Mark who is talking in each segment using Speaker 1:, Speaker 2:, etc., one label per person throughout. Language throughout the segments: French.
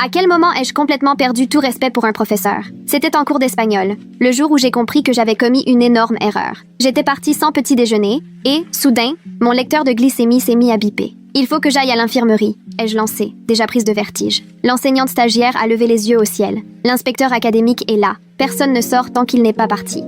Speaker 1: À quel moment ai-je complètement perdu tout respect pour un professeur? C'était en cours d'espagnol, le jour où j'ai compris que j'avais commis une énorme erreur. J'étais partie sans petit déjeuner et, soudain, mon lecteur de glycémie s'est mis à biper. Il faut que j'aille à l'infirmerie, ai-je lancé, déjà prise de vertige. L'enseignante stagiaire a levé les yeux au ciel. L'inspecteur académique est là. Personne ne sort tant qu'il n'est pas parti.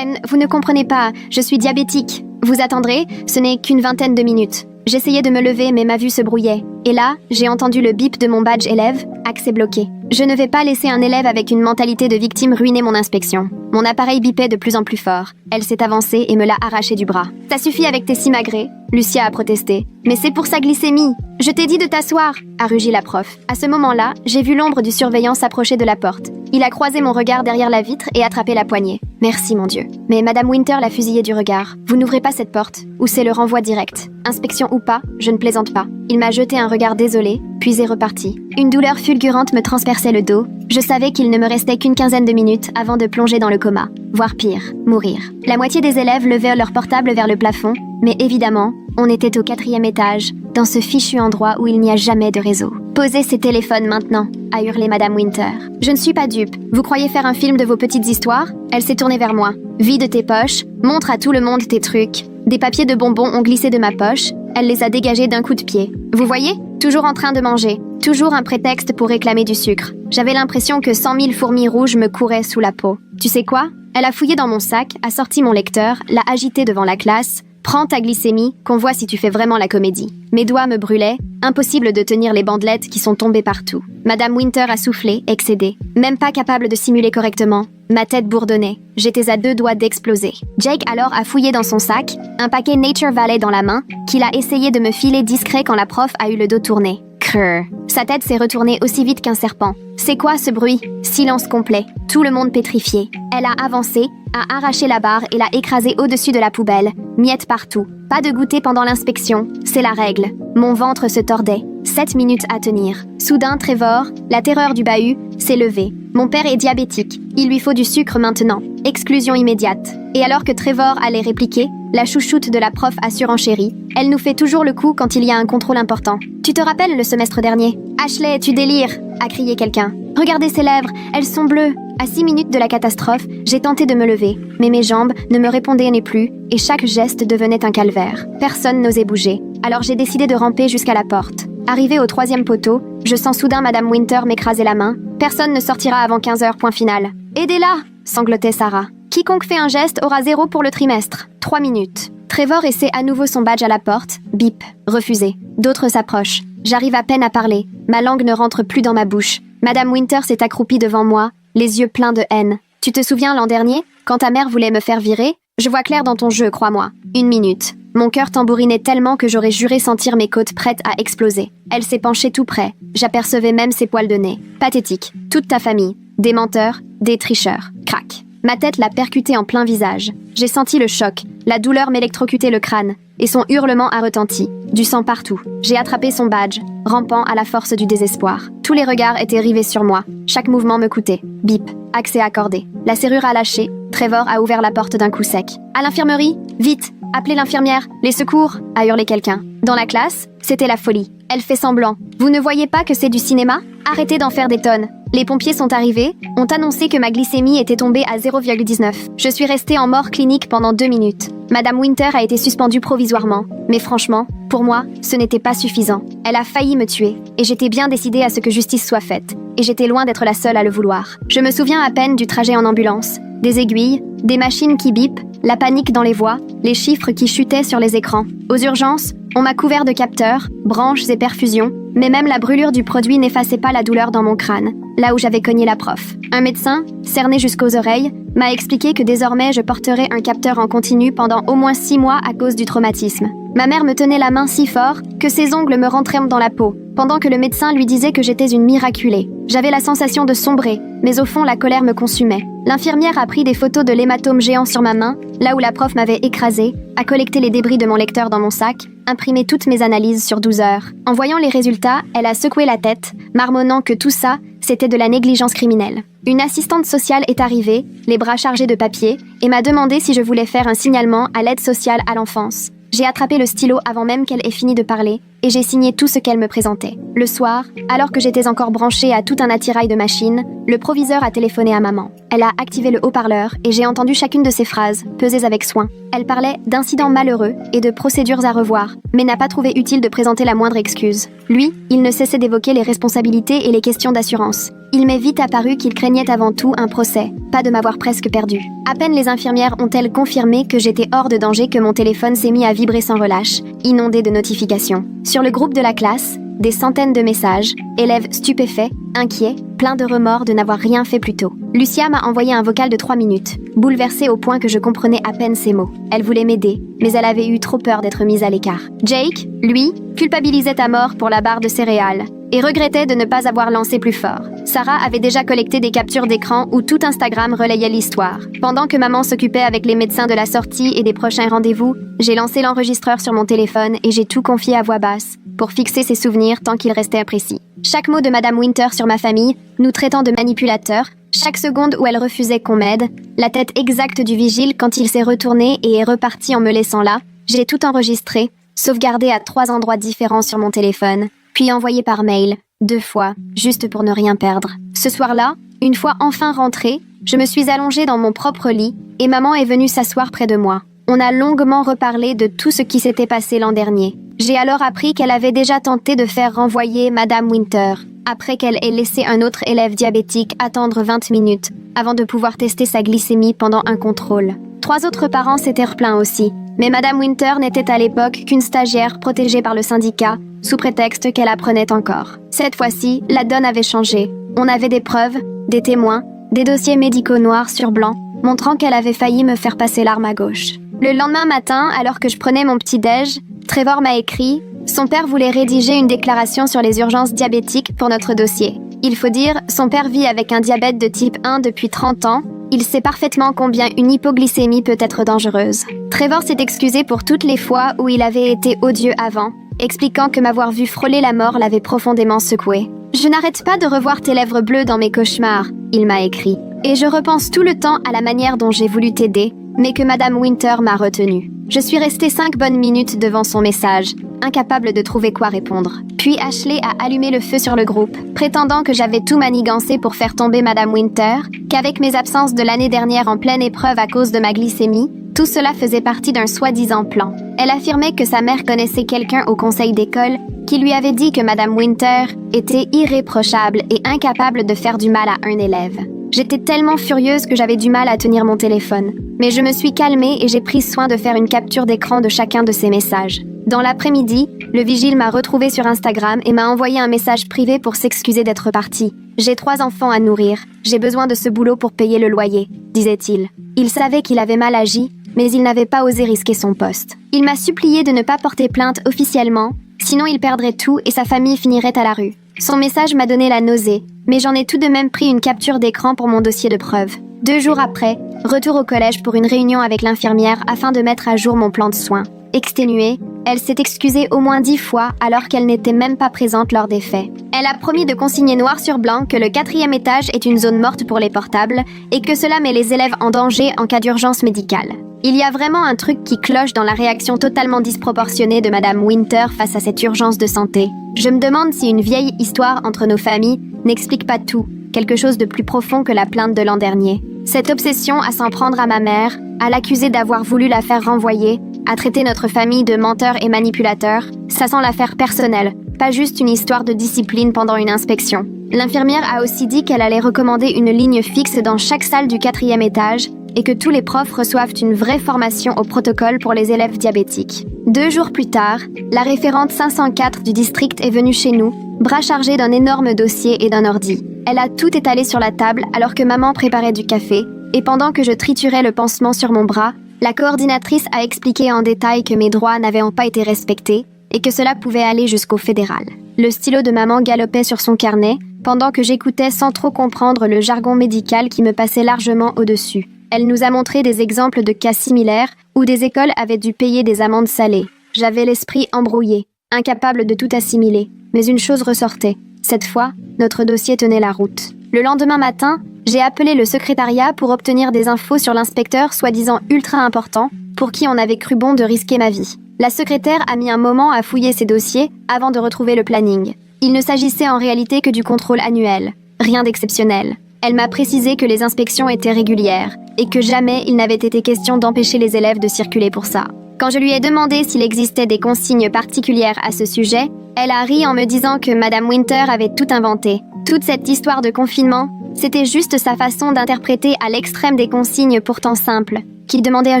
Speaker 1: Vous ne comprenez pas, je suis diabétique. Vous attendrez, ce n'est qu'une vingtaine de minutes. J'essayais de me lever, mais ma vue se brouillait. Et là, j'ai entendu le bip de mon badge élève, accès bloqué. Je ne vais pas laisser un élève avec une mentalité de victime ruiner mon inspection. Mon appareil bipait de plus en plus fort. Elle s'est avancée et me l'a arraché du bras. « Ça suffit avec tes simagrées », Lucia a protesté. « Mais c'est pour sa glycémie. Je t'ai dit de t'asseoir », a rugi la prof. À ce moment-là, j'ai vu l'ombre du surveillant s'approcher de la porte. Il a croisé mon regard derrière la vitre et attrapé la poignée. Merci, mon Dieu. Mais Madame Winter l'a fusillé du regard. Vous n'ouvrez pas cette porte, ou c'est le renvoi direct. Inspection ou pas, je ne plaisante pas. Il m'a jeté un regard désolé, puis est reparti. Une douleur fulgurante me transperçait le dos. Je savais qu'il ne me restait qu'une quinzaine de minutes avant de plonger dans le coma. Voire pire, mourir. La moitié des élèves levaient leur portable vers le plafond, mais évidemment, on était au 4e étage, dans ce fichu endroit où il n'y a jamais de réseau. Posez ces téléphones maintenant, a hurlé Madame Winter. Je ne suis pas dupe. Vous croyez faire un film de vos petites histoires? Elle s'est tournée vers moi. Vide tes poches, montre à tout le monde tes trucs. Des papiers de bonbons ont glissé de ma poche. Elle les a dégagés d'un coup de pied. Vous voyez? Toujours en train de manger. Toujours un prétexte pour réclamer du sucre. J'avais l'impression que 100 000 fourmis rouges me couraient sous la peau. Tu sais quoi? Elle a fouillé dans mon sac, a sorti mon lecteur, l'a agité devant la classe. Prends ta glycémie, qu'on voit si tu fais vraiment la comédie. Mes doigts me brûlaient, impossible de tenir les bandelettes qui sont tombées partout. Madame Winter a soufflé, excédée. Même pas capable de simuler correctement. Ma tête bourdonnait. J'étais à 2 doigts d'exploser. Jake alors a fouillé dans son sac, un paquet Nature Valley dans la main, qu'il a essayé de me filer discret quand la prof a eu le dos tourné. Crrr. Sa tête s'est retournée aussi vite qu'un serpent. C'est quoi ce bruit? Silence complet. Tout le monde pétrifié. Elle a avancé, a arraché la barre et l'a écrasée au-dessus de la poubelle. Miettes partout. Pas de goûter pendant l'inspection. C'est la règle. Mon ventre se tordait. 7 minutes à tenir. Soudain, Trevor, la terreur du bahut, s'est levé. Mon père est diabétique. Il lui faut du sucre maintenant. Exclusion immédiate. Et alors que Trevor allait répliquer, la chouchoute de la prof a surenchéri. Elle nous fait toujours le coup quand il y a un contrôle important. Tu te rappelles le semestre dernier? Ashley, tu délires, a crié quelqu'un. Regardez ses lèvres, elles sont bleues. À 6 minutes de la catastrophe, j'ai tenté de me lever, mais mes jambes ne me répondaient plus et chaque geste devenait un calvaire. Personne n'osait bouger. Alors j'ai décidé de ramper jusqu'à la porte. Arrivé au 3e poteau, je sens soudain Madame Winter m'écraser la main. Personne ne sortira avant 15 heures, point final. Aidez-la, sanglotait Sarah. Quiconque fait un geste aura 0 pour le trimestre. 3 minutes. Trevor essaie à nouveau son badge à la porte. Bip. Refusé. D'autres s'approchent. J'arrive à peine à parler. Ma langue ne rentre plus dans ma bouche. Madame Winter s'est accroupie devant moi, les yeux pleins de haine. Tu te souviens l'an dernier, quand ta mère voulait me faire virer? Je vois clair dans ton jeu, crois-moi. 1 minute. Mon cœur tambourinait tellement que j'aurais juré sentir mes côtes prêtes à exploser. Elle s'est penchée tout près. J'apercevais même ses poils de nez. Pathétique. Toute ta famille. Des menteurs, des tricheurs. Crac. Ma tête l'a percuté en plein visage. J'ai senti le choc. La douleur m'électrocutait le crâne. Et son hurlement a retenti. Du sang partout. J'ai attrapé son badge, rampant à la force du désespoir. Tous les regards étaient rivés sur moi. Chaque mouvement me coûtait. Bip. Accès accordé. La serrure a lâché. Trevor a ouvert la porte d'un coup sec. À l'infirmerie? Vite! Appelez l'infirmière! Les secours! A hurlé quelqu'un. Dans la classe, c'était la folie. Elle fait semblant. Vous ne voyez pas que c'est du cinéma? Arrêtez d'en faire des tonnes. Les pompiers sont arrivés, ont annoncé que ma glycémie était tombée à 0,19. Je suis restée en mort clinique pendant 2 minutes. Madame Winter a été suspendue provisoirement. Mais franchement, pour moi, ce n'était pas suffisant. Elle a failli me tuer. Et j'étais bien décidée à ce que justice soit faite. Et j'étais loin d'être la seule à le vouloir. Je me souviens à peine du trajet en ambulance. Des aiguilles, des machines qui bipent, la panique dans les voies, les chiffres qui chutaient sur les écrans. Aux urgences, on m'a couvert de capteurs, branches et perfusions, mais même la brûlure du produit n'effaçait pas la douleur dans mon crâne, là où j'avais cogné la prof. Un médecin, cerné jusqu'aux oreilles, m'a expliqué que désormais je porterais un capteur en continu pendant au moins 6 mois à cause du traumatisme. Ma mère me tenait la main si fort que ses ongles me rentraient dans la peau, pendant que le médecin lui disait que j'étais une miraculée. J'avais la sensation de sombrer, mais au fond la colère me consumait. L'infirmière a pris des photos de l'hématome géant sur ma main, là où la prof m'avait écrasée, a collecté les débris de mon lecteur dans mon sac, imprimé toutes mes analyses sur 12 heures. En voyant les résultats, elle a secoué la tête, marmonnant que tout ça, c'était de la négligence criminelle. Une assistante sociale est arrivée, les bras chargés de papier, et m'a demandé si je voulais faire un signalement à l'aide sociale à l'enfance. J'ai attrapé le stylo avant même qu'elle ait fini de parler, et j'ai signé tout ce qu'elle me présentait. Le soir, alors que j'étais encore branchée à tout un attirail de machines, le proviseur a téléphoné à maman. Elle a activé le haut-parleur et j'ai entendu chacune de ses phrases, pesées avec soin. Elle parlait d'incidents malheureux et de procédures à revoir, mais n'a pas trouvé utile de présenter la moindre excuse. Lui, il ne cessait d'évoquer les responsabilités et les questions d'assurance. Il m'est vite apparu qu'il craignait avant tout un procès, pas de m'avoir presque perdue. À peine les infirmières ont-elles confirmé que j'étais hors de danger que mon téléphone s'est mis à vibrer sans relâche, inondé de notifications. Sur le groupe de la classe, des centaines de messages, élèves stupéfaits, inquiets, pleins de remords de n'avoir rien fait plus tôt. Lucia m'a envoyé un vocal de 3 minutes, bouleversée au point que je comprenais à peine ses mots. Elle voulait m'aider, mais elle avait eu trop peur d'être mise à l'écart. Jake, lui, culpabilisait à mort pour la barre de céréales et regrettait de ne pas avoir lancé plus fort. Sarah avait déjà collecté des captures d'écran où tout Instagram relayait l'histoire. Pendant que maman s'occupait avec les médecins de la sortie et des prochains rendez-vous, j'ai lancé l'enregistreur sur mon téléphone et j'ai tout confié à voix basse pour fixer ses souvenirs tant qu'il restait imprécis. Chaque mot de Madame Winter sur ma famille, nous traitant de manipulateurs, chaque seconde où elle refusait qu'on m'aide, la tête exacte du vigile quand il s'est retourné et est reparti en me laissant là, j'ai tout enregistré, sauvegardé à 3 endroits différents sur mon téléphone, puis envoyé par mail, 2 fois, juste pour ne rien perdre. Ce soir-là, une fois enfin rentrée, je me suis allongée dans mon propre lit et maman est venue s'asseoir près de moi. On a longuement reparlé de tout ce qui s'était passé l'an dernier. J'ai alors appris qu'elle avait déjà tenté de faire renvoyer Madame Winter, après qu'elle ait laissé un autre élève diabétique attendre 20 minutes avant de pouvoir tester sa glycémie pendant un contrôle. 3 autres parents s'étaient replaints aussi, mais Madame Winter n'était à l'époque qu'une stagiaire protégée par le syndicat, sous prétexte qu'elle apprenait encore. Cette fois-ci, la donne avait changé. On avait des preuves, des témoins, des dossiers médicaux noirs sur blanc, montrant qu'elle avait failli me faire passer l'arme à gauche. Le lendemain matin, alors que je prenais mon petit-déj, Trevor m'a écrit « Son père voulait rédiger une déclaration sur les urgences diabétiques pour notre dossier. Il faut dire, son père vit avec un diabète de type 1 depuis 30 ans. Il sait parfaitement combien une hypoglycémie peut être dangereuse. Trevor s'est excusé pour toutes les fois où il avait été odieux avant, expliquant que m'avoir vu frôler la mort l'avait profondément secoué. « Je n'arrête pas de revoir tes lèvres bleues dans mes cauchemars », il m'a écrit. « Et je repense tout le temps à la manière dont j'ai voulu t'aider, mais que Madame Winter m'a retenue. » Je suis restée 5 bonnes minutes devant son message, incapable de trouver quoi répondre. Puis Ashley a allumé le feu sur le groupe, prétendant que j'avais tout manigancé pour faire tomber Madame Winter, qu'avec mes absences de l'année dernière en pleine épreuve à cause de ma glycémie, tout cela faisait partie d'un soi-disant plan. Elle affirmait que sa mère connaissait quelqu'un au conseil d'école qui lui avait dit que Madame Winter était irréprochable et incapable de faire du mal à un élève. J'étais tellement furieuse que j'avais du mal à tenir mon téléphone. Mais je me suis calmée et j'ai pris soin de faire une capture d'écran de chacun de ces messages. Dans l'après-midi, le vigile m'a retrouvée sur Instagram et m'a envoyé un message privé pour s'excuser d'être parti. « J'ai 3 enfants à nourrir. J'ai besoin de ce boulot pour payer le loyer », disait-il. Il savait qu'il avait mal agi, mais il n'avait pas osé risquer son poste. Il m'a supplié de ne pas porter plainte officiellement, sinon il perdrait tout et sa famille finirait à la rue. Son message m'a donné la nausée, mais j'en ai tout de même pris une capture d'écran pour mon dossier de preuve. 2 jours après, retour au collège pour une réunion avec l'infirmière afin de mettre à jour mon plan de soins. Exténuée, elle s'est excusée au moins 10 fois alors qu'elle n'était même pas présente lors des faits. Elle a promis de consigner noir sur blanc que le 4e étage est une zone morte pour les portables et que cela met les élèves en danger en cas d'urgence médicale. Il y a vraiment un truc qui cloche dans la réaction totalement disproportionnée de Madame Winter face à cette urgence de santé. Je me demande si une vieille histoire entre nos familles n'explique pas tout, quelque chose de plus profond que la plainte de l'an dernier. Cette obsession à s'en prendre à ma mère, à l'accuser d'avoir voulu la faire renvoyer, à traiter notre famille de menteurs et manipulateurs, ça sent l'affaire personnelle, pas juste une histoire de discipline pendant une inspection. L'infirmière a aussi dit qu'elle allait recommander une ligne fixe dans chaque salle du 4e étage et que tous les profs reçoivent une vraie formation au protocole pour les élèves diabétiques. 2 jours plus tard, la référente 504 du district est venue chez nous, bras chargés d'un énorme dossier et d'un ordi. Elle a tout étalé sur la table alors que maman préparait du café, et pendant que je triturais le pansement sur mon bras, la coordinatrice a expliqué en détail que mes droits n'avaient pas été respectés et que cela pouvait aller jusqu'au fédéral. Le stylo de maman galopait sur son carnet, pendant que j'écoutais sans trop comprendre le jargon médical qui me passait largement au-dessus. Elle nous a montré des exemples de cas similaires où des écoles avaient dû payer des amendes salées. J'avais l'esprit embrouillé, incapable de tout assimiler. Mais une chose ressortait. Cette fois, notre dossier tenait la route. Le lendemain matin, j'ai appelé le secrétariat pour obtenir des infos sur l'inspecteur soi-disant ultra important, pour qui on avait cru bon de risquer ma vie. La secrétaire a mis un moment à fouiller ses dossiers avant de retrouver le planning. Il ne s'agissait en réalité que du contrôle annuel. Rien d'exceptionnel. Elle m'a précisé que les inspections étaient régulières et que jamais il n'avait été question d'empêcher les élèves de circuler pour ça. Quand je lui ai demandé s'il existait des consignes particulières à ce sujet, elle a ri en me disant que Madame Winter avait tout inventé. Toute cette histoire de confinement, c'était juste sa façon d'interpréter à l'extrême des consignes pourtant simples, qu'il demandait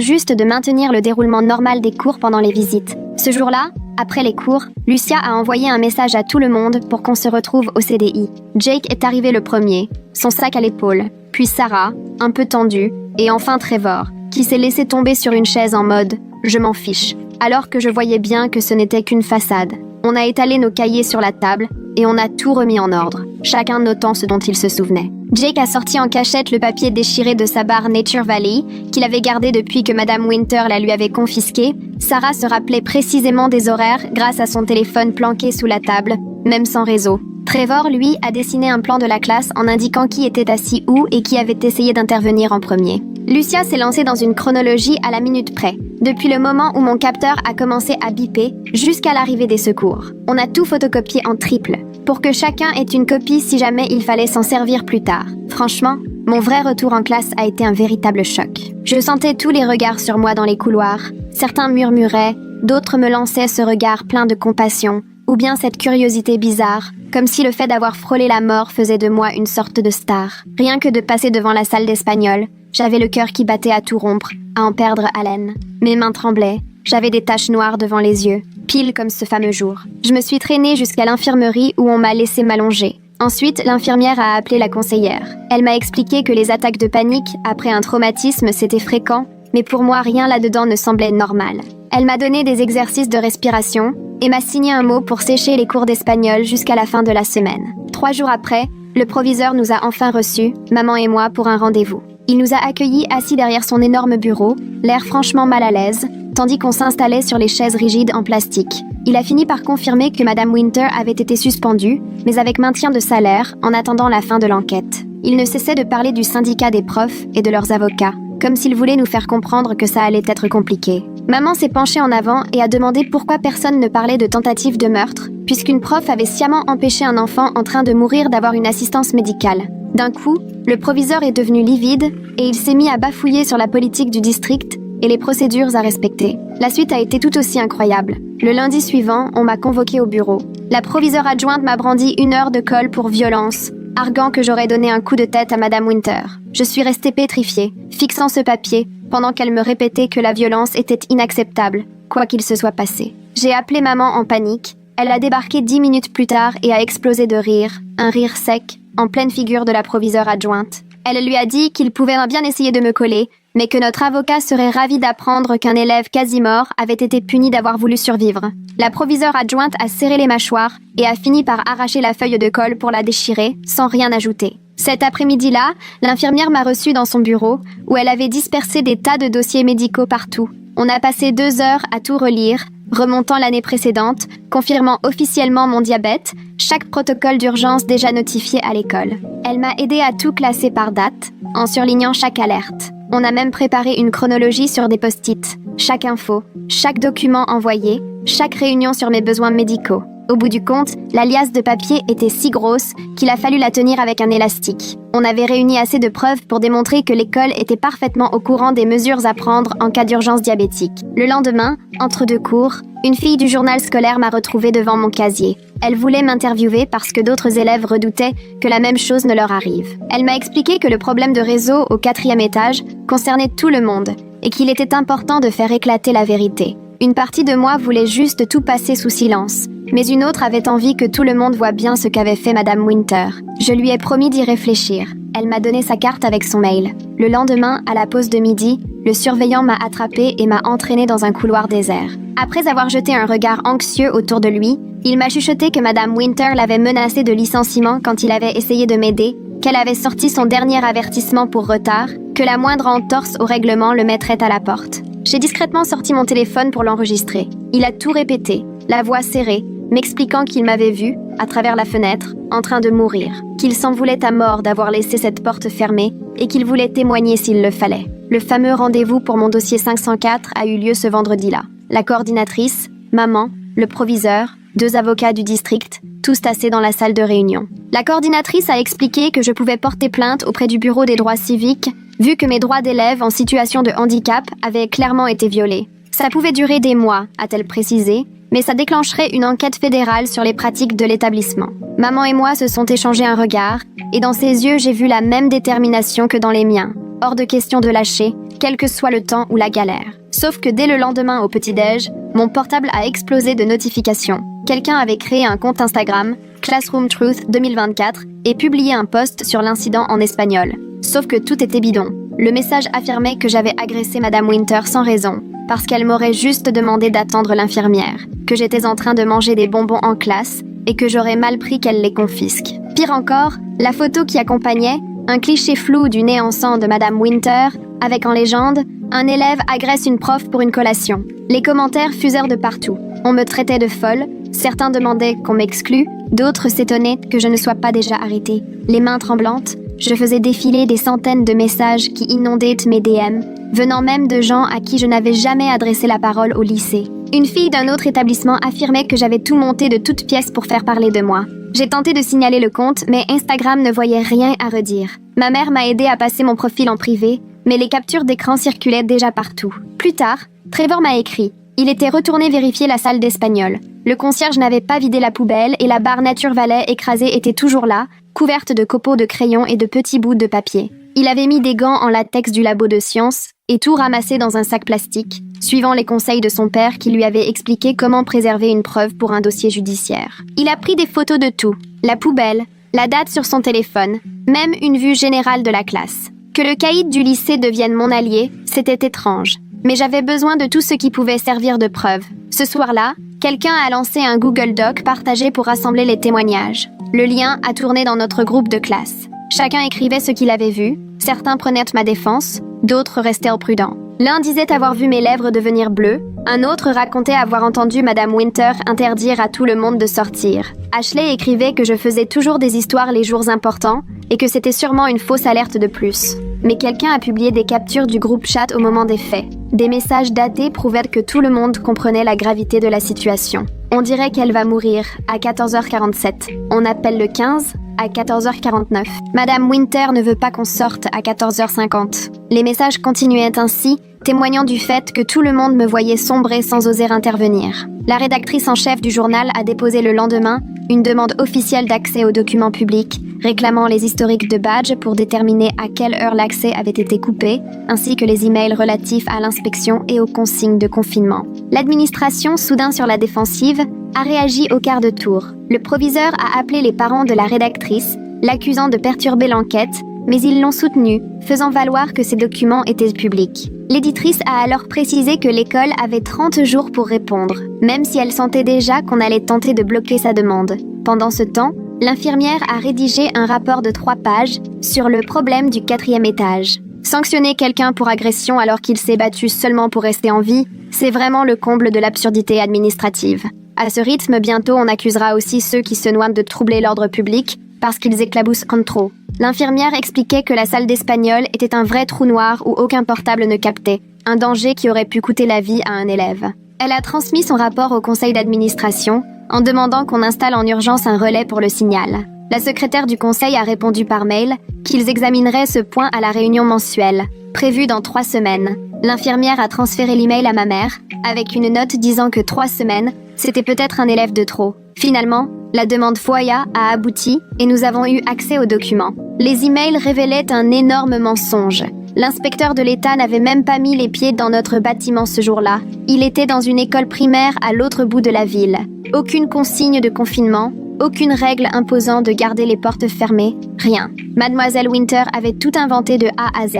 Speaker 1: juste de maintenir le déroulement normal des cours pendant les visites. Ce jour-là, après les cours, Lucia a envoyé un message à tout le monde pour qu'on se retrouve au CDI. Jake est arrivé le premier, son sac à l'épaule, puis Sarah, un peu tendue, et enfin Trevor, qui s'est laissé tomber sur une chaise en mode « je m'en fiche », alors que je voyais bien que ce n'était qu'une façade. On a étalé nos cahiers sur la table et on a tout remis en ordre, chacun notant ce dont il se souvenait. Jake a sorti en cachette le papier déchiré de sa barre Nature Valley, qu'il avait gardé depuis que Madame Winter la lui avait confisqué. Sarah se rappelait précisément des horaires grâce à son téléphone planqué sous la table, même sans réseau. Trevor, lui, a dessiné un plan de la classe en indiquant qui était assis où et qui avait essayé d'intervenir en premier. Lucia s'est lancée dans une chronologie à la minute près, depuis le moment où mon capteur a commencé à biper jusqu'à l'arrivée des secours. On a tout photocopié en triple, pour que chacun ait une copie si jamais il fallait s'en servir plus tard. Franchement, mon vrai retour en classe a été un véritable choc. Je sentais tous les regards sur moi dans les couloirs. Certains murmuraient, d'autres me lançaient ce regard plein de compassion, ou bien cette curiosité bizarre, comme si le fait d'avoir frôlé la mort faisait de moi une sorte de star. Rien que de passer devant la salle d'espagnol, j'avais le cœur qui battait à tout rompre, à en perdre haleine. Mes mains tremblaient, j'avais des taches noires devant les yeux, pile comme ce fameux jour. Je me suis traînée jusqu'à l'infirmerie où on m'a laissé m'allonger. Ensuite, l'infirmière a appelé la conseillère. Elle m'a expliqué que les attaques de panique après un traumatisme c'était fréquent, mais pour moi rien là-dedans ne semblait normal. Elle m'a donné des exercices de respiration et m'a signé un mot pour sécher les cours d'espagnol jusqu'à la fin de la semaine. 3 jours après, le proviseur nous a enfin reçus, maman et moi, pour un rendez-vous. Il nous a accueillis assis derrière son énorme bureau, l'air franchement mal à l'aise, tandis qu'on s'installait sur les chaises rigides en plastique. Il a fini par confirmer que Madame Winter avait été suspendue, mais avec maintien de salaire, en attendant la fin de l'enquête. Il ne cessait de parler du syndicat des profs et de leurs avocats, comme s'il voulait nous faire comprendre que ça allait être compliqué. Maman s'est penchée en avant et a demandé pourquoi personne ne parlait de tentative de meurtre, puisqu'une prof avait sciemment empêché un enfant en train de mourir d'avoir une assistance médicale. D'un coup, le proviseur est devenu livide et il s'est mis à bafouiller sur la politique du district et les procédures à respecter. La suite a été tout aussi incroyable. Le lundi suivant, on m'a convoqué au bureau. La proviseure adjointe m'a brandi 1 heure de colle pour violence, arguant que j'aurais donné un coup de tête à Madame Winter. Je suis restée pétrifiée, fixant ce papier, pendant qu'elle me répétait que la violence était inacceptable, quoi qu'il se soit passé. J'ai appelé maman en panique. Elle a débarqué 10 minutes plus tard et a explosé de rire, un rire sec, en pleine figure de la proviseure adjointe. Elle lui a dit qu'il pouvait bien essayer de me coller, mais que notre avocat serait ravi d'apprendre qu'un élève quasi mort avait été puni d'avoir voulu survivre. La proviseure adjointe a serré les mâchoires et a fini par arracher la feuille de colle pour la déchirer, sans rien ajouter. Cet après-midi-là, l'infirmière m'a reçue dans son bureau, où elle avait dispersé des tas de dossiers médicaux partout. On a passé 2 heures à tout relire, remontant l'année précédente, confirmant officiellement mon diabète, chaque protocole d'urgence déjà notifié à l'école. Elle m'a aidé à tout classer par date, en surlignant chaque alerte. On a même préparé une chronologie sur des post-it, chaque info, chaque document envoyé, chaque réunion sur mes besoins médicaux. Au bout du compte, la liasse de papier était si grosse qu'il a fallu la tenir avec un élastique. On avait réuni assez de preuves pour démontrer que l'école était parfaitement au courant des mesures à prendre en cas d'urgence diabétique. Le lendemain, entre 2 cours, une fille du journal scolaire m'a retrouvée devant mon casier. Elle voulait m'interviewer parce que d'autres élèves redoutaient que la même chose ne leur arrive. Elle m'a expliqué que le problème de réseau au 4e étage concernait tout le monde et qu'il était important de faire éclater la vérité. Une partie de moi voulait juste tout passer sous silence, mais une autre avait envie que tout le monde voie bien ce qu'avait fait Madame Winter. Je lui ai promis d'y réfléchir. Elle m'a donné sa carte avec son mail. Le lendemain, à la pause de midi, le surveillant m'a attrapée et m'a entraînée dans un couloir désert. Après avoir jeté un regard anxieux autour de lui, il m'a chuchoté que Madame Winter l'avait menacé de licenciement quand il avait essayé de m'aider, qu'elle avait sorti son dernier avertissement pour retard, que la moindre entorse au règlement le mettrait à la porte. J'ai discrètement sorti mon téléphone pour l'enregistrer. Il a tout répété, la voix serrée, m'expliquant qu'il m'avait vu, à travers la fenêtre, en train de mourir, qu'il s'en voulait à mort d'avoir laissé cette porte fermée et qu'il voulait témoigner s'il le fallait. Le fameux rendez-vous pour mon dossier 504 a eu lieu ce vendredi-là. la coordinatrice, maman, le proviseur, 2 avocats du district, tous tassés dans la salle de réunion. La coordinatrice a expliqué que je pouvais porter plainte auprès du Bureau des droits civiques, vu que mes droits d'élève en situation de handicap avaient clairement été violés. Ça pouvait durer des mois, a-t-elle précisé, mais ça déclencherait une enquête fédérale sur les pratiques de l'établissement. Maman et moi se sont échangés un regard, et dans ses yeux j'ai vu la même détermination que dans les miens. Hors de question de lâcher, quel que soit le temps ou la galère. Sauf que dès le lendemain au petit-déj, mon portable a explosé de notifications. Quelqu'un avait créé un compte Instagram, Classroom Truth 2024, et publié un post sur l'incident en espagnol. Sauf que tout était bidon. Le message affirmait que j'avais agressé Madame Winter sans raison, parce qu'elle m'aurait juste demandé d'attendre l'infirmière, que j'étais en train de manger des bonbons en classe et que j'aurais mal pris qu'elle les confisque. Pire encore, la photo qui accompagnait, un cliché flou du nez en sang de Madame Winter, avec en légende « Un élève agresse une prof pour une collation ». Les commentaires fusèrent de partout. On me traitait de folle, certains demandaient qu'on m'exclue, d'autres s'étonnaient que je ne sois pas déjà arrêtée. Les mains tremblantes, je faisais défiler des centaines de messages qui inondaient mes DM, venant même de gens à qui je n'avais jamais adressé la parole au lycée. Une fille d'un autre établissement affirmait que j'avais tout monté de toutes pièces pour faire parler de moi. J'ai tenté de signaler le compte, mais Instagram ne voyait rien à redire. Ma mère m'a aidé à passer mon profil en privé, mais les captures d'écran circulaient déjà partout. Plus tard, Trevor m'a écrit. Il était retourné vérifier la salle d'espagnol. Le concierge n'avait pas vidé la poubelle et la barre Nature Valley écrasée était toujours là, couverte de copeaux de crayons et de petits bouts de papier. Il avait mis des gants en latex du labo de sciences et tout ramassé dans un sac plastique, suivant les conseils de son père qui lui avait expliqué comment préserver une preuve pour un dossier judiciaire. Il a pris des photos de tout, la poubelle, la date sur son téléphone, même une vue générale de la classe. Que le caïd du lycée devienne mon allié, c'était étrange. Mais j'avais besoin de tout ce qui pouvait servir de preuve. Ce soir-là, quelqu'un a lancé un Google Doc partagé pour rassembler les témoignages. Le lien a tourné dans notre groupe de classe. Chacun écrivait ce qu'il avait vu, certains prenaient ma défense, d'autres restèrent prudents. L'un disait avoir vu mes lèvres devenir bleues, un autre racontait avoir entendu Madame Winter interdire à tout le monde de sortir. Ashley écrivait que je faisais toujours des histoires les jours importants et que c'était sûrement une fausse alerte de plus. Mais quelqu'un a publié des captures du groupe chat au moment des faits. Des messages datés prouvaient que tout le monde comprenait la gravité de la situation. On dirait qu'elle va mourir à 14h47. On appelle le 15 à 14h49. Madame Winter ne veut pas qu'on sorte à 14h50. Les messages continuaient ainsi, témoignant du fait que tout le monde me voyait sombrer sans oser intervenir. La rédactrice en chef du journal a déposé le lendemain une demande officielle d'accès aux documents publics, réclamant les historiques de badge pour déterminer à quelle heure l'accès avait été coupé, ainsi que les emails relatifs à l'inspection et aux consignes de confinement. L'administration, soudain sur la défensive, a réagi au quart de tour. Le proviseur a appelé les parents de la rédactrice, l'accusant de perturber l'enquête, mais ils l'ont soutenu, faisant valoir que ces documents étaient publics. L'éditrice a alors précisé que l'école avait 30 jours pour répondre, même si elle sentait déjà qu'on allait tenter de bloquer sa demande. Pendant ce temps, l'infirmière a rédigé un rapport de 3 pages sur le problème du 4e étage. Sanctionner quelqu'un pour agression alors qu'il s'est battu seulement pour rester en vie, c'est vraiment le comble de l'absurdité administrative. À ce rythme, bientôt on accusera aussi ceux qui se noient de troubler l'ordre public parce qu'ils éclaboussent en trop. L'infirmière expliquait que la salle d'espagnol était un vrai trou noir où aucun portable ne captait, un danger qui aurait pu coûter la vie à un élève. Elle a transmis son rapport au conseil d'administration en demandant qu'on installe en urgence un relais pour le signal. La secrétaire du conseil a répondu par mail qu'ils examineraient ce point à la réunion mensuelle, prévue dans 3 semaines. L'infirmière a transféré l'email à ma mère, avec une note disant que 3 semaines, c'était peut-être un élève de trop. Finalement, la demande FOIA a abouti et nous avons eu accès aux documents. Les emails révélaient un énorme mensonge. L'inspecteur de l'État n'avait même pas mis les pieds dans notre bâtiment ce jour-là. Il était dans une école primaire à l'autre bout de la ville. Aucune consigne de confinement, aucune règle imposant de garder les portes fermées, rien. Mademoiselle Winter avait tout inventé de A à Z.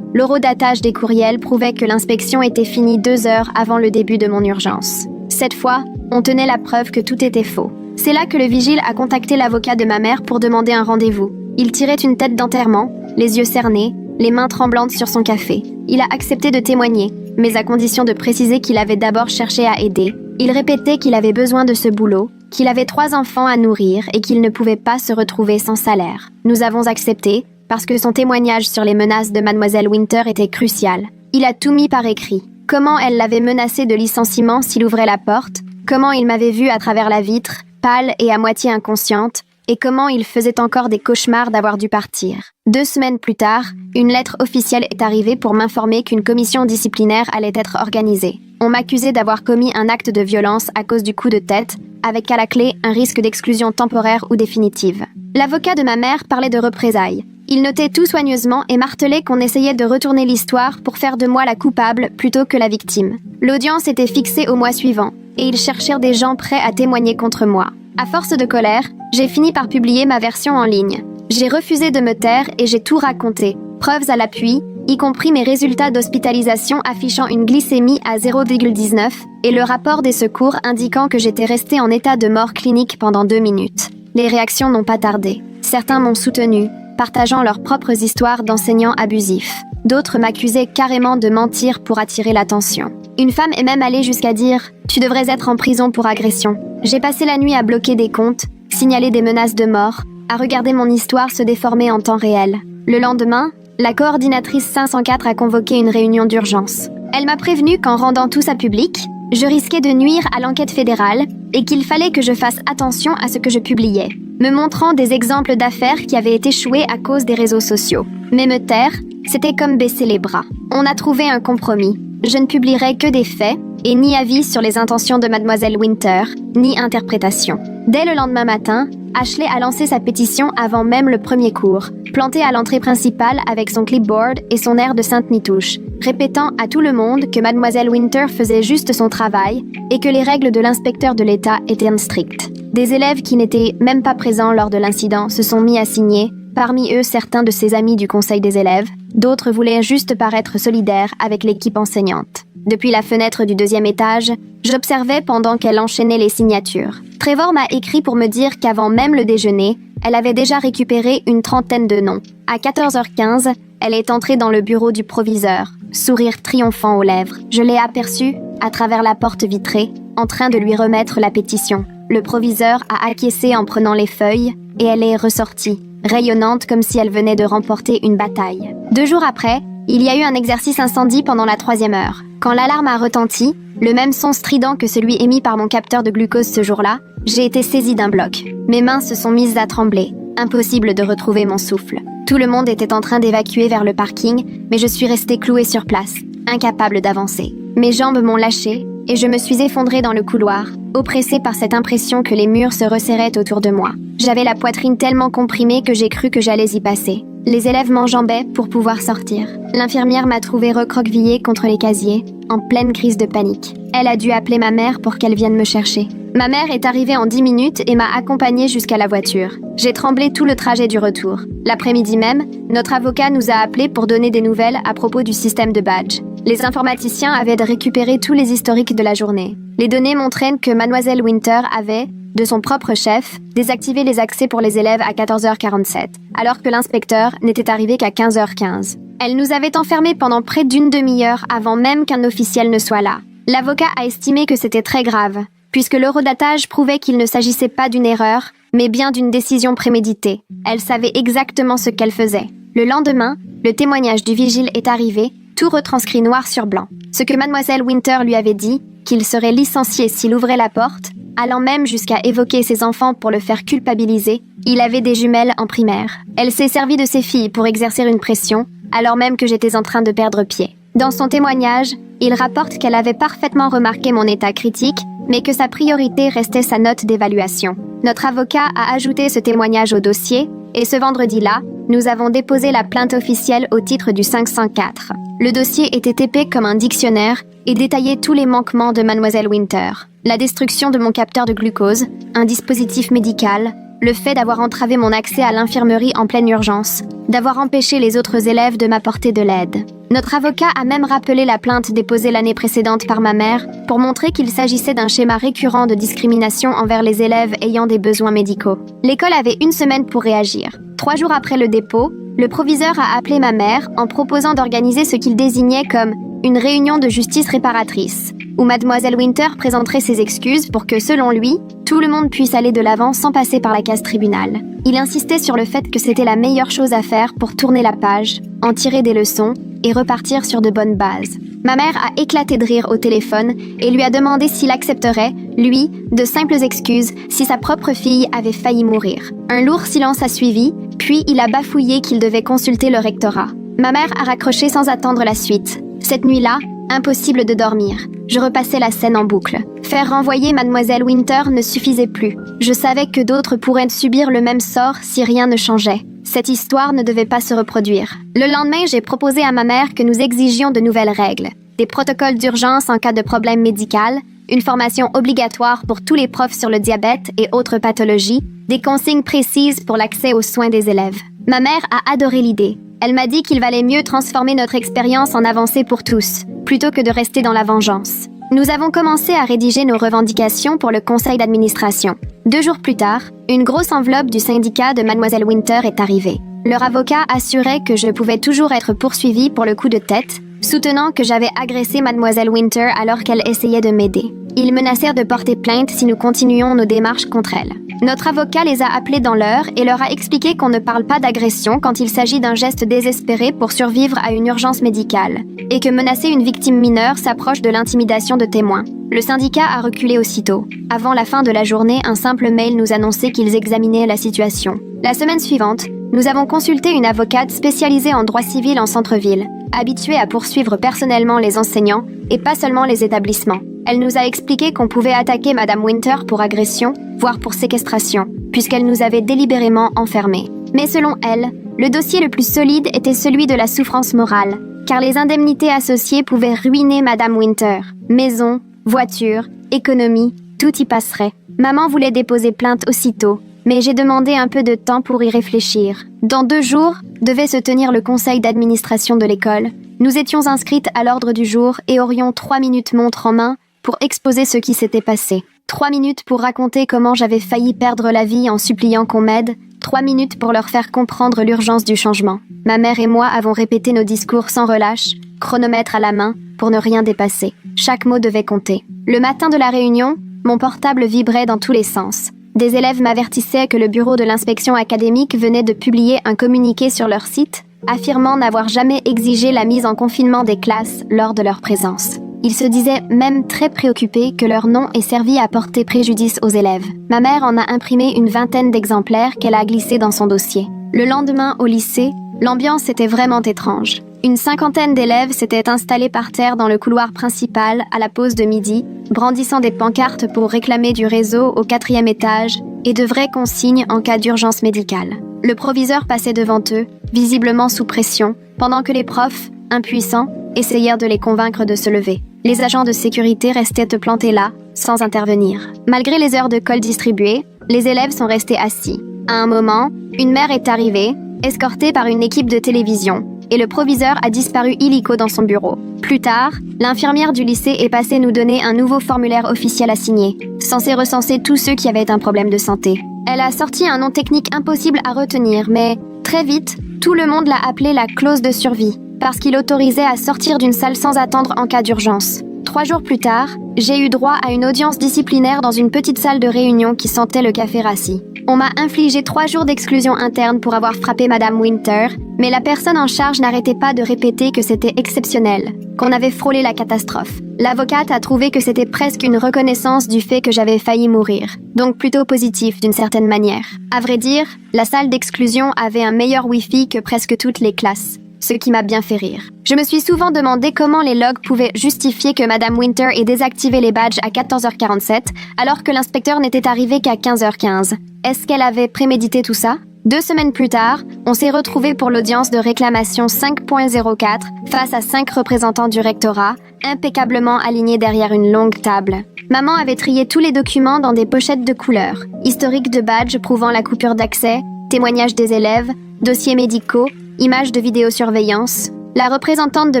Speaker 1: L'horodatage des courriels prouvait que l'inspection était finie 2 heures avant le début de mon urgence. Cette fois, on tenait la preuve que tout était faux. C'est là que le vigile a contacté l'avocat de ma mère pour demander un rendez-vous. Il tirait une tête d'enterrement, les yeux cernés, les mains tremblantes sur son café. Il a accepté de témoigner, mais à condition de préciser qu'il avait d'abord cherché à aider. Il répétait qu'il avait besoin de ce boulot, qu'il avait 3 enfants à nourrir et qu'il ne pouvait pas se retrouver sans salaire. Nous avons accepté, parce que son témoignage sur les menaces de Mademoiselle Winter était crucial. Il a tout mis par écrit. comment elle l'avait menacé de licenciement s'il ouvrait la porte, comment il m'avait vue à travers la vitre, pâle et à moitié inconsciente, et comment il faisait encore des cauchemars d'avoir dû partir. 2 semaines plus tard, une lettre officielle est arrivée pour m'informer qu'une commission disciplinaire allait être organisée. On m'accusait d'avoir commis un acte de violence à cause du coup de tête, avec à la clé un risque d'exclusion temporaire ou définitive. L'avocat de ma mère parlait de représailles. Il notait tout soigneusement et martelait qu'on essayait de retourner l'histoire pour faire de moi la coupable plutôt que la victime. L'audience était fixée au mois suivant, et ils cherchèrent des gens prêts à témoigner contre moi. À force de colère, j'ai fini par publier ma version en ligne. J'ai refusé de me taire et j'ai tout raconté, preuves à l'appui, y compris mes résultats d'hospitalisation affichant une glycémie à 0,19 et le rapport des secours indiquant que j'étais restée en état de mort clinique pendant 2 minutes. Les réactions n'ont pas tardé. Certains m'ont soutenue, partageant leurs propres histoires d'enseignants abusifs. D'autres m'accusaient carrément de mentir pour attirer l'attention. Une femme est même allée jusqu'à dire « Tu devrais être en prison pour agression ». J'ai passé la nuit à bloquer des comptes, signaler des menaces de mort, à regarder mon histoire se déformer en temps réel. Le lendemain, la coordinatrice 504 a convoqué une réunion d'urgence. Elle m'a prévenu qu'en rendant tout ça public, je risquais de nuire à l'enquête fédérale et qu'il fallait que je fasse attention à ce que je publiais, me montrant des exemples d'affaires qui avaient échoué à cause des réseaux sociaux. Mais me taire, c'était comme baisser les bras. On a trouvé un compromis. Je ne publierai que des faits et ni avis sur les intentions de Mademoiselle Winter, ni interprétation. Dès le lendemain matin, Ashley a lancé sa pétition avant même le premier cours, plantée à l'entrée principale avec son clipboard et son air de Sainte-Nitouche, répétant à tout le monde que Mademoiselle Winter faisait juste son travail et que les règles de l'inspecteur de l'État étaient strictes. Des élèves qui n'étaient même pas présents lors de l'incident se sont mis à signer, parmi eux certains de ses amis du conseil des élèves, d'autres voulaient juste paraître solidaires avec l'équipe enseignante. Depuis la fenêtre du 2e étage, j'observais pendant qu'elle enchaînait les signatures. Trevor m'a écrit pour me dire qu'avant même le déjeuner, elle avait déjà récupéré une 30aine de noms. À 14h15, elle est entrée dans le bureau du proviseur, sourire triomphant aux lèvres. Je l'ai aperçue, à travers la porte vitrée, en train de lui remettre la pétition. Le proviseur a acquiescé en prenant les feuilles, et elle est ressortie, rayonnante comme si elle venait de remporter une bataille. 2 jours après, il y a eu un exercice incendie pendant la 3e heure. Quand l'alarme a retenti, le même son strident que celui émis par mon capteur de glucose ce jour-là, j'ai été saisie d'un bloc. Mes mains se sont mises à trembler. Impossible de retrouver mon souffle. Tout le monde était en train d'évacuer vers le parking, mais je suis restée clouée sur place, incapable d'avancer. Mes jambes m'ont lâché et je me suis effondrée dans le couloir, oppressée par cette impression que les murs se resserraient autour de moi. J'avais la poitrine tellement comprimée que j'ai cru que j'allais y passer. Les élèves m'enjambaient pour pouvoir sortir. L'infirmière m'a trouvée recroquevillée contre les casiers, en pleine crise de panique. Elle a dû appeler ma mère pour qu'elle vienne me chercher. Ma mère est arrivée en 10 minutes et m'a accompagnée jusqu'à la voiture. J'ai tremblé tout le trajet du retour. L'après-midi même, notre avocat nous a appelés pour donner des nouvelles à propos du système de badge. Les informaticiens avaient récupéré tous les historiques de la journée. Les données montraient que Mademoiselle Winter avait, de son propre chef, désactivé les accès pour les élèves à 14h47, alors que l'inspecteur n'était arrivé qu'à 15h15. Elle nous avait enfermés pendant près d'une demi-heure avant même qu'un officiel ne soit là. L'avocat a estimé que c'était très grave, puisque l'horodatage prouvait qu'il ne s'agissait pas d'une erreur, mais bien d'une décision préméditée. Elle savait exactement ce qu'elle faisait. Le lendemain, le témoignage du vigile est arrivé, tout retranscrit noir sur blanc. Ce que Mademoiselle Winter lui avait dit, qu'il serait licencié s'il ouvrait la porte, allant même jusqu'à évoquer ses enfants pour le faire culpabiliser, il avait des jumelles en primaire. Elle s'est servie de ses filles pour exercer une pression, alors même que j'étais en train de perdre pied. Dans son témoignage, il rapporte qu'elle avait parfaitement remarqué mon état critique, mais que sa priorité restait sa note d'évaluation. Notre avocat a ajouté ce témoignage au dossier, et ce vendredi-là, nous avons déposé la plainte officielle au titre du 504. Le dossier était épais comme un dictionnaire et détaillait tous les manquements de Mademoiselle Winter. La destruction de mon capteur de glucose, un dispositif médical, le fait d'avoir entravé mon accès à l'infirmerie en pleine urgence, d'avoir empêché les autres élèves de m'apporter de l'aide. Notre avocat a même rappelé la plainte déposée l'année précédente par ma mère pour montrer qu'il s'agissait d'un schéma récurrent de discrimination envers les élèves ayant des besoins médicaux. L'école avait 1 semaine pour réagir. 3 jours après le dépôt, le proviseur a appelé ma mère en proposant d'organiser ce qu'il désignait comme une réunion de justice réparatrice, où Mademoiselle Winter présenterait ses excuses pour que, selon lui, tout le monde puisse aller de l'avant sans passer par la case tribunal. Il insistait sur le fait que c'était la meilleure chose à faire pour tourner la page, en tirer des leçons et repartir sur de bonnes bases. Ma mère a éclaté de rire au téléphone et lui a demandé s'il accepterait, lui, de simples excuses si sa propre fille avait failli mourir. Un lourd silence a suivi, puis il a bafouillé qu'il devait consulter le rectorat. Ma mère a raccroché sans attendre la suite. Cette nuit-là, impossible de dormir. Je repassais la scène en boucle. Faire renvoyer Mademoiselle Winter ne suffisait plus. Je savais que d'autres pourraient subir le même sort si rien ne changeait. Cette histoire ne devait pas se reproduire. Le lendemain, j'ai proposé à ma mère que nous exigions de nouvelles règles. Des protocoles d'urgence en cas de problème médical, une formation obligatoire pour tous les profs sur le diabète et autres pathologies, des consignes précises pour l'accès aux soins des élèves. Ma mère a adoré l'idée. Elle m'a dit qu'il valait mieux transformer notre expérience en avancée pour tous, plutôt que de rester dans la vengeance. Nous avons commencé à rédiger nos revendications pour le conseil d'administration. 2 jours plus tard, une grosse enveloppe du syndicat de Mademoiselle Winter est arrivée. Leur avocat assurait que je pouvais toujours être poursuivie pour le coup de tête, soutenant que j'avais agressé Mademoiselle Winter alors qu'elle essayait de m'aider. Ils menacèrent de porter plainte si nous continuions nos démarches contre elle. Notre avocat les a appelés dans l'heure et leur a expliqué qu'on ne parle pas d'agression quand il s'agit d'un geste désespéré pour survivre à une urgence médicale, et que menacer une victime mineure s'approche de l'intimidation de témoins. Le syndicat a reculé aussitôt. Avant la fin de la journée, un simple mail nous annonçait qu'ils examinaient la situation. La semaine suivante, nous avons consulté une avocate spécialisée en droit civil en centre-ville, habituée à poursuivre personnellement les enseignants et pas seulement les établissements. Elle nous a expliqué qu'on pouvait attaquer Madame Winter pour agression, voire pour séquestration, puisqu'elle nous avait délibérément enfermés. Mais selon elle, le dossier le plus solide était celui de la souffrance morale, car les indemnités associées pouvaient ruiner Madame Winter. Maison, voiture, économie, tout y passerait. Maman voulait déposer plainte aussitôt, mais j'ai demandé un peu de temps pour y réfléchir. Dans 2 jours, devait se tenir le conseil d'administration de l'école. Nous étions inscrites à l'ordre du jour et aurions 3 minutes montre en main pour exposer ce qui s'était passé. 3 minutes pour raconter comment j'avais failli perdre la vie en suppliant qu'on m'aide. 3 minutes pour leur faire comprendre l'urgence du changement. Ma mère et moi avons répété nos discours sans relâche, chronomètre à la main, pour ne rien dépasser. Chaque mot devait compter. Le matin de la réunion, mon portable vibrait dans tous les sens. Des élèves m'avertissaient que le bureau de l'inspection académique venait de publier un communiqué sur leur site, affirmant n'avoir jamais exigé la mise en confinement des classes lors de leur présence. Ils se disaient même très préoccupés que leur nom ait servi à porter préjudice aux élèves. Ma mère en a imprimé une 20aine d'exemplaires qu'elle a glissés dans son dossier. Le lendemain, au lycée, l'ambiance était vraiment étrange. Une 50aine d'élèves s'étaient installés par terre dans le couloir principal à la pause de midi, brandissant des pancartes pour réclamer du réseau au 4e étage et de vraies consignes en cas d'urgence médicale. Le proviseur passait devant eux, visiblement sous pression, pendant que les profs, impuissants, essayèrent de les convaincre de se lever. Les agents de sécurité restaient plantés là, sans intervenir. Malgré les heures de colle distribuées, les élèves sont restés assis. À un moment, une mère est arrivée, escortée par une équipe de télévision, et le proviseur a disparu illico dans son bureau. Plus tard, l'infirmière du lycée est passée nous donner un nouveau formulaire officiel à signer, censé recenser tous ceux qui avaient un problème de santé. Elle a sorti un nom technique impossible à retenir, mais très vite, tout le monde l'a appelé la clause de survie, parce qu'il autorisait à sortir d'une salle sans attendre en cas d'urgence. 3 jours plus tard, j'ai eu droit à une audience disciplinaire dans une petite salle de réunion qui sentait le café rassis. On m'a infligé 3 jours d'exclusion interne pour avoir frappé Madame Winter, mais la personne en charge n'arrêtait pas de répéter que c'était exceptionnel, qu'on avait frôlé la catastrophe. L'avocate a trouvé que c'était presque une reconnaissance du fait que j'avais failli mourir, donc plutôt positif d'une certaine manière. À vrai dire, la salle d'exclusion avait un meilleur Wi-Fi que presque toutes les classes, ce qui m'a bien fait rire. Je me suis souvent demandé comment les logs pouvaient justifier que Madame Winter ait désactivé les badges à 14h47 alors que l'inspecteur n'était arrivé qu'à 15h15. Est-ce qu'elle avait prémédité tout ça? 2 semaines plus tard, on s'est retrouvés pour l'audience de réclamation 5.04 face à 5 représentants du rectorat, impeccablement alignés derrière une longue table. Maman avait trié tous les documents dans des pochettes de couleur, historique de badges prouvant la coupure d'accès, témoignages des élèves, dossiers médicaux, images de vidéosurveillance. La représentante de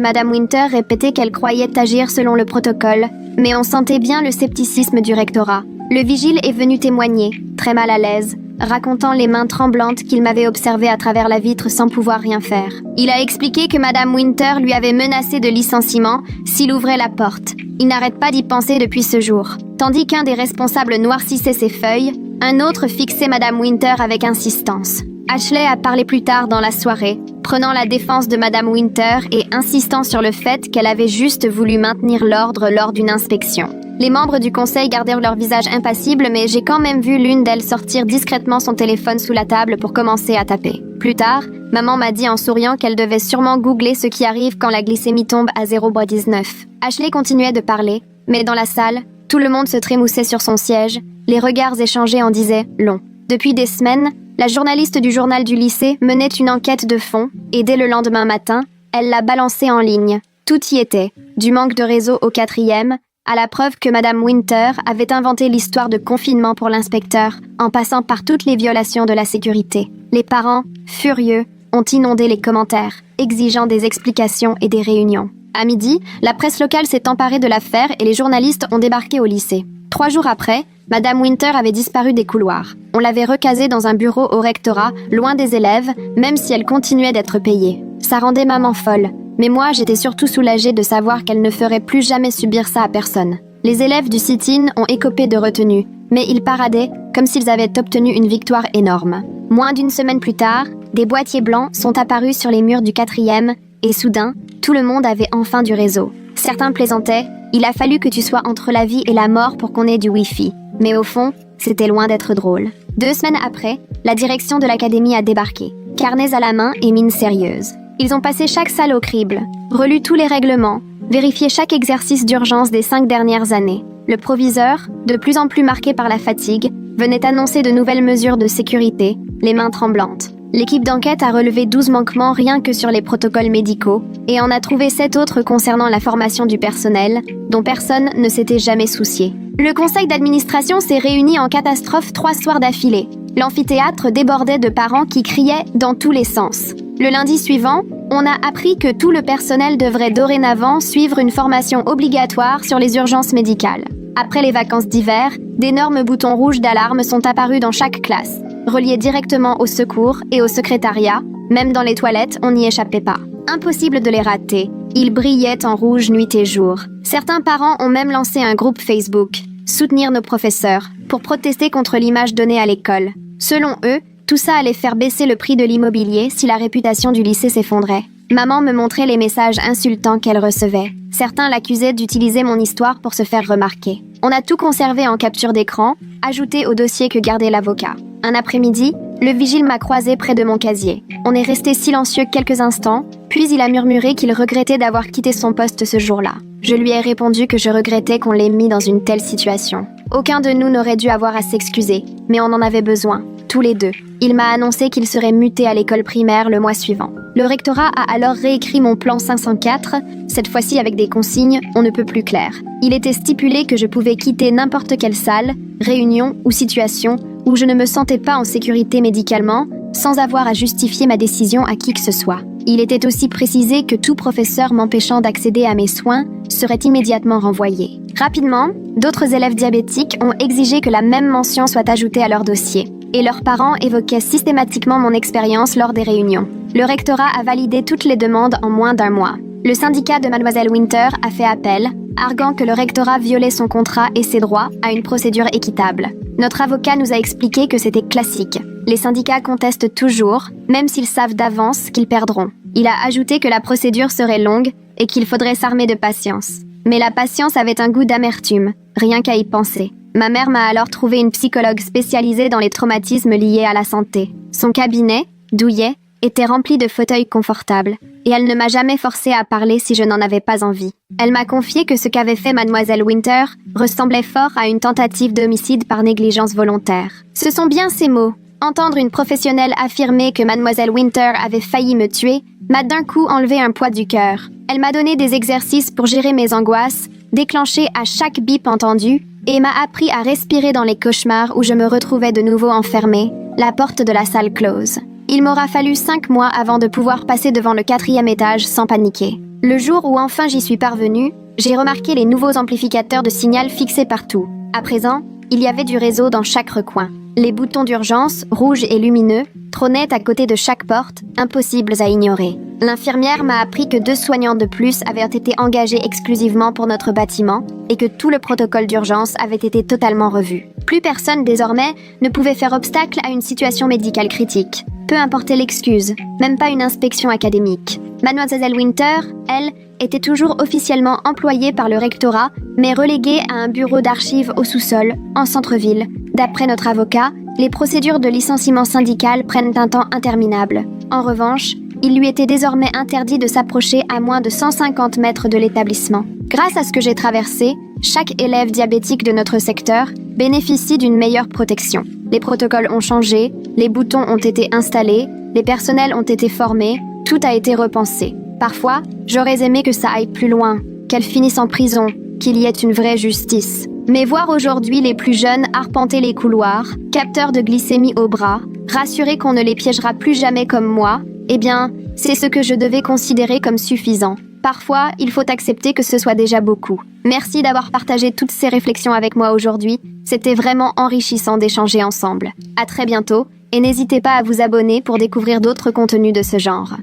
Speaker 1: Madame Winter répétait qu'elle croyait agir selon le protocole, mais on sentait bien le scepticisme du rectorat. Le vigile est venu témoigner, très mal à l'aise, racontant les mains tremblantes qu'il m'avait observées à travers la vitre sans pouvoir rien faire. Il a expliqué que Madame Winter lui avait menacé de licenciement s'il ouvrait la porte. Il n'arrête pas d'y penser depuis ce jour. Tandis qu'un des responsables noircissait ses feuilles, un autre fixait Madame Winter avec insistance. Ashley a parlé plus tard dans la soirée, prenant la défense de Madame Winter et insistant sur le fait qu'elle avait juste voulu maintenir l'ordre lors d'une inspection. Les membres du conseil gardèrent leur visage impassible, mais j'ai quand même vu l'une d'elles sortir discrètement son téléphone sous la table pour commencer à taper. Plus tard, maman m'a dit en souriant qu'elle devait sûrement googler ce qui arrive quand la glycémie tombe à 0,19. Ashley continuait de parler, mais dans la salle, tout le monde se trémoussait sur son siège, les regards échangés en disaient long. Depuis des semaines, la journaliste du journal du lycée menait une enquête de fond, et dès le lendemain matin, elle l'a balancée en ligne. Tout y était, du manque de réseau au 4e, à la preuve que Madame Winter avait inventé l'histoire de confinement pour l'inspecteur, en passant par toutes les violations de la sécurité. Les parents, furieux, ont inondé les commentaires, exigeant des explications et des réunions. À midi, la presse locale s'est emparée de l'affaire et les journalistes ont débarqué au lycée. 3 jours après, Madame Winter avait disparu des couloirs. On l'avait recasée dans un bureau au rectorat, loin des élèves, même si elle continuait d'être payée. Ça rendait maman folle. Mais moi, j'étais surtout soulagée de savoir qu'elle ne ferait plus jamais subir ça à personne. Les élèves du sit-in ont écopé de retenue, mais ils paradaient comme s'ils avaient obtenu une victoire énorme. Moins d'une semaine plus tard, des boîtiers blancs sont apparus sur les murs du 4e, et soudain, tout le monde avait enfin du réseau. Certains plaisantaient, il a fallu que tu sois entre la vie et la mort pour qu'on ait du Wi-Fi. Mais au fond, c'était loin d'être drôle. 2 semaines après, la direction de l'académie a débarqué, carnets à la main et mine sérieuse. Ils ont passé chaque salle au crible, relu tous les règlements, vérifié chaque exercice d'urgence des 5 dernières années. Le proviseur, de plus en plus marqué par la fatigue, venait annoncer de nouvelles mesures de sécurité, les mains tremblantes. L'équipe d'enquête a relevé 12 manquements rien que sur les protocoles médicaux et en a trouvé 7 autres concernant la formation du personnel, dont personne ne s'était jamais soucié. Le conseil d'administration s'est réuni en catastrophe 3 soirs d'affilée. L'amphithéâtre débordait de parents qui criaient dans tous les sens. Le lundi suivant, on a appris que tout le personnel devrait dorénavant suivre une formation obligatoire sur les urgences médicales. Après les vacances d'hiver, d'énormes boutons rouges d'alarme sont apparus dans chaque classe, reliés directement au secours et au secrétariat. Même dans les toilettes, on n'y échappait pas. Impossible de les rater. Ils brillaient en rouge nuit et jour. Certains parents ont même lancé un groupe Facebook, Soutenir nos professeurs, pour protester contre l'image donnée à l'école. Selon eux, tout ça allait faire baisser le prix de l'immobilier si la réputation du lycée s'effondrait. Maman me montrait les messages insultants qu'elle recevait. Certains l'accusaient d'utiliser mon histoire pour se faire remarquer. On a tout conservé en capture d'écran, ajouté au dossier que gardait l'avocat. Un après-midi, le vigile m'a croisé près de mon casier. On est resté silencieux quelques instants, puis il a murmuré qu'il regrettait d'avoir quitté son poste ce jour-là. Je lui ai répondu que je regrettais qu'on l'ait mis dans une telle situation. Aucun de nous n'aurait dû avoir à s'excuser, mais on en avait besoin, tous les deux. Il m'a annoncé qu'il serait muté à l'école primaire le mois suivant. Le rectorat a alors réécrit mon plan 504, cette fois-ci avec des consignes on ne peut plus claires. Il était stipulé que je pouvais quitter n'importe quelle salle, réunion ou situation où je ne me sentais pas en sécurité médicalement, sans avoir à justifier ma décision à qui que ce soit. Il était aussi précisé que tout professeur m'empêchant d'accéder à mes soins serait immédiatement renvoyé. Rapidement, d'autres élèves diabétiques ont exigé que la même mention soit ajoutée à leur dossier, et leurs parents évoquaient systématiquement mon expérience lors des réunions. Le rectorat a validé toutes les demandes en moins d'1 mois. Le syndicat de Mademoiselle Winter a fait appel, arguant que le rectorat violait son contrat et ses droits à une procédure équitable. Notre avocat nous a expliqué que c'était classique. Les syndicats contestent toujours, même s'ils savent d'avance qu'ils perdront. Il a ajouté que la procédure serait longue et qu'il faudrait s'armer de patience. Mais la patience avait un goût d'amertume, rien qu'à y penser. Ma mère m'a alors trouvé une psychologue spécialisée dans les traumatismes liés à la santé. Son cabinet, douillet, était rempli de fauteuils confortables, et elle ne m'a jamais forcée à parler si je n'en avais pas envie. Elle m'a confié que ce qu'avait fait Mademoiselle Winter ressemblait fort à une tentative d'homicide par négligence volontaire. Ce sont bien ces mots. Entendre une professionnelle affirmer que Mademoiselle Winter avait failli me tuer m'a d'un coup enlevé un poids du cœur. Elle m'a donné des exercices pour gérer mes angoisses, déclenchés à chaque bip entendu, et m'a appris à respirer dans les cauchemars où je me retrouvais de nouveau enfermée, la porte de la salle close. Il m'aura fallu 5 mois avant de pouvoir passer devant le 4e étage sans paniquer. Le jour où enfin j'y suis parvenue, j'ai remarqué les nouveaux amplificateurs de signal fixés partout. À présent, il y avait du réseau dans chaque recoin. Les boutons d'urgence, rouges et lumineux, trônaient à côté de chaque porte, impossibles à ignorer. L'infirmière m'a appris que 2 soignants de plus avaient été engagés exclusivement pour notre bâtiment et que tout le protocole d'urgence avait été totalement revu. Plus personne désormais ne pouvait faire obstacle à une situation médicale critique. Peu importait l'excuse, même pas une inspection académique. Mademoiselle Winter, elle, était toujours officiellement employée par le rectorat, mais reléguée à un bureau d'archives au sous-sol, en centre-ville. D'après notre avocat, les procédures de licenciement syndical prennent un temps interminable. En revanche, il lui était désormais interdit de s'approcher à moins de 150 mètres de l'établissement. Grâce à ce que j'ai traversé, chaque élève diabétique de notre secteur bénéficie d'une meilleure protection. Les protocoles ont changé, les boutons ont été installés, les personnels ont été formés, tout a été repensé. Parfois, j'aurais aimé que ça aille plus loin, qu'elle finisse en prison, qu'il y ait une vraie justice. Mais voir aujourd'hui les plus jeunes arpenter les couloirs, capteurs de glycémie au bras, rassurés qu'on ne les piégera plus jamais comme moi, eh bien, c'est ce que je devais considérer comme suffisant. Parfois, il faut accepter que ce soit déjà beaucoup. Merci d'avoir partagé toutes ces réflexions avec moi aujourd'hui. C'était vraiment enrichissant d'échanger ensemble. À très bientôt, et n'hésitez pas à vous abonner pour découvrir d'autres contenus de ce genre.